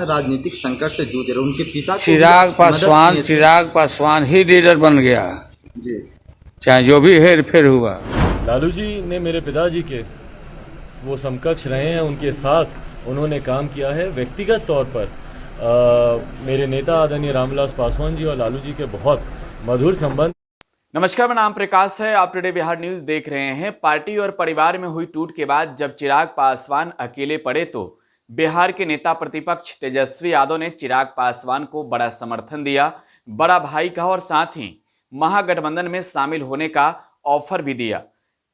में राजनीतिक संकट से जूझ रहे, उनके पिता चिराग पासवान ही लीडर बन गया जी, चाहे जो भी हेर फेर हुआ। लालू जी ने मेरे पिताजी के वो समकक्ष रहे हैं, उनके साथ उन्होंने काम किया है। व्यक्तिगत तौर पर मेरे नेता आदरणीय रामविलास पासवान जी और लालू जी के बहुत मधुर संबंध। नमस्कार, मेरा नाम प्रकाश है। आप टुडे बिहार न्यूज देख रहे हैं। पार्टी और परिवार में हुई टूट के बाद जब चिराग पासवान अकेले पड़े तो बिहार के नेता प्रतिपक्ष तेजस्वी यादव ने चिराग पासवान को बड़ा समर्थन दिया, बड़ा भाई कहा और साथ ही महागठबंधन में शामिल होने का ऑफर भी दिया।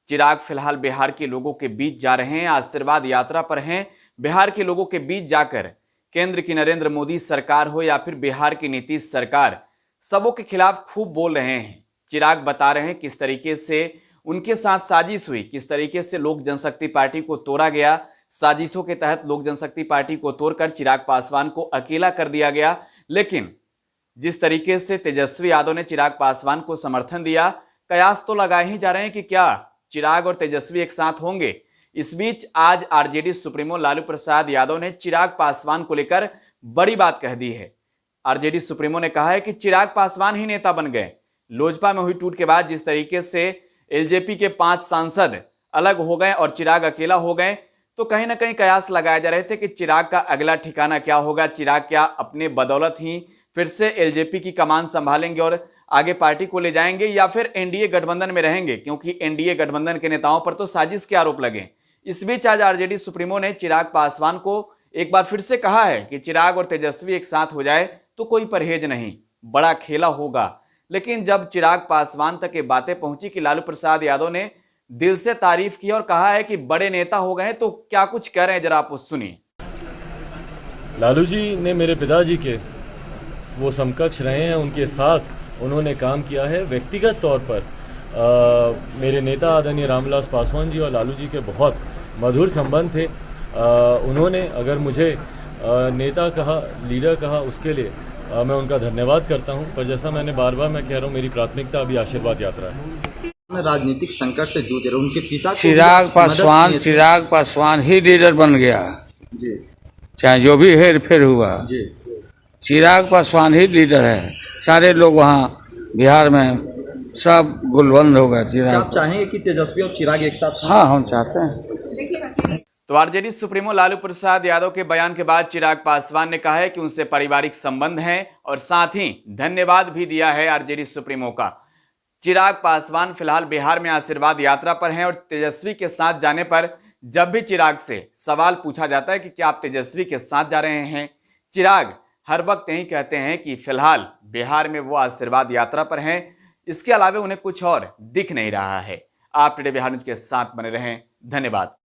चिराग फिलहाल बिहार के लोगों के बीच जा रहे हैं, आशीर्वाद यात्रा पर हैं। बिहार के लोगों के बीच जाकर केंद्र की नरेंद्र मोदी सरकार हो या फिर बिहार की नीतीश सरकार, सबों के खिलाफ खूब बोल रहे हैं। चिराग बता रहे हैं किस तरीके से उनके साथ साजिश हुई, किस तरीके से लोक जनशक्ति पार्टी को तोड़ा गया। साजिशों के तहत लोक जनशक्ति पार्टी को तोड़कर चिराग पासवान को अकेला कर दिया गया। लेकिन जिस तरीके से तेजस्वी यादव ने चिराग पासवान को समर्थन दिया, कयास तो लगाए ही जा रहे हैं कि क्या चिराग और तेजस्वी एक साथ होंगे। इस बीच आज आरजेडी सुप्रीमो लालू प्रसाद यादव ने चिराग पासवान को लेकर बड़ी बात कह दी है। आरजेडी सुप्रीमो ने कहा है कि चिराग पासवान ही नेता बन गए। लोजपा में हुई टूट के बाद जिस तरीके से एलजेपी के 5 सांसद अलग हो गए और चिराग अकेला हो गए, तो कहीं ना कहीं कयास लगाए जा रहे थे कि चिराग का अगला ठिकाना क्या होगा। चिराग क्या अपने बदौलत ही फिर से एलजेपी की कमान संभालेंगे और आगे पार्टी को ले जाएंगे, या फिर एनडीए गठबंधन में रहेंगे, क्योंकि एनडीए गठबंधन के नेताओं पर तो साजिश के आरोप लगे। इस बीच आज आरजेडी सुप्रीमो ने चिराग पासवान को एक बार फिर से कहा है कि चिराग और तेजस्वी एक साथ हो जाए तो कोई परहेज नहीं, बड़ा खेला होगा। लेकिन जब चिराग पासवान तक ये बातें पहुंची कि लालू प्रसाद यादव ने दिल से तारीफ की और कहा है कि बड़े नेता हो गए, तो क्या कुछ कह रहे हैं जरा आप सुनिए। लालू जी ने मेरे पिताजी के वो समकक्ष रहे हैं, उनके साथ उन्होंने काम किया है। व्यक्तिगत तौर पर मेरे नेता आदरणीय रामविलास पासवान जी और लालू जी के बहुत मधुर संबंध थे। उन्होंने अगर मुझे नेता कहा, लीडर कहा, उसके लिए मैं उनका धन्यवाद करता हूं। पर जैसा मैंने बार बार मैं कह रहा हूं, मेरी प्राथमिकता अभी आशीर्वाद यात्रा है। राजनीतिक संकट से जूझ रहे, उनके पिता चिराग पासवान ही लीडर बन गया जी, चाहे जो भी हेर फेर हुआ जी, चिराग पासवान ही लीडर है। सारे लोग वहाँ बिहार में सब गुलबंद हो गए। चिराग, आप चाहेंगे कि तेजस्वी और चिराग एक साथ? हाँ, हम चाहते हैं। तो आरजेडी सुप्रीमो लालू प्रसाद यादव के बयान के बाद चिराग पासवान ने कहा है कि उनसे पारिवारिक संबंध हैं और साथ ही धन्यवाद भी दिया है आरजेडी सुप्रीमो का। चिराग पासवान फिलहाल बिहार में आशीर्वाद यात्रा पर हैं और तेजस्वी के साथ जाने पर जब भी चिराग से सवाल पूछा जाता है कि क्या आप तेजस्वी के साथ जा रहे हैं, चिराग हर वक्त यही कहते हैं कि फिलहाल बिहार में वो आशीर्वाद यात्रा पर हैं, इसके अलावा उन्हें कुछ और दिख नहीं रहा है। आप टुडे बिहार न्यूज के साथ बने रहें। धन्यवाद।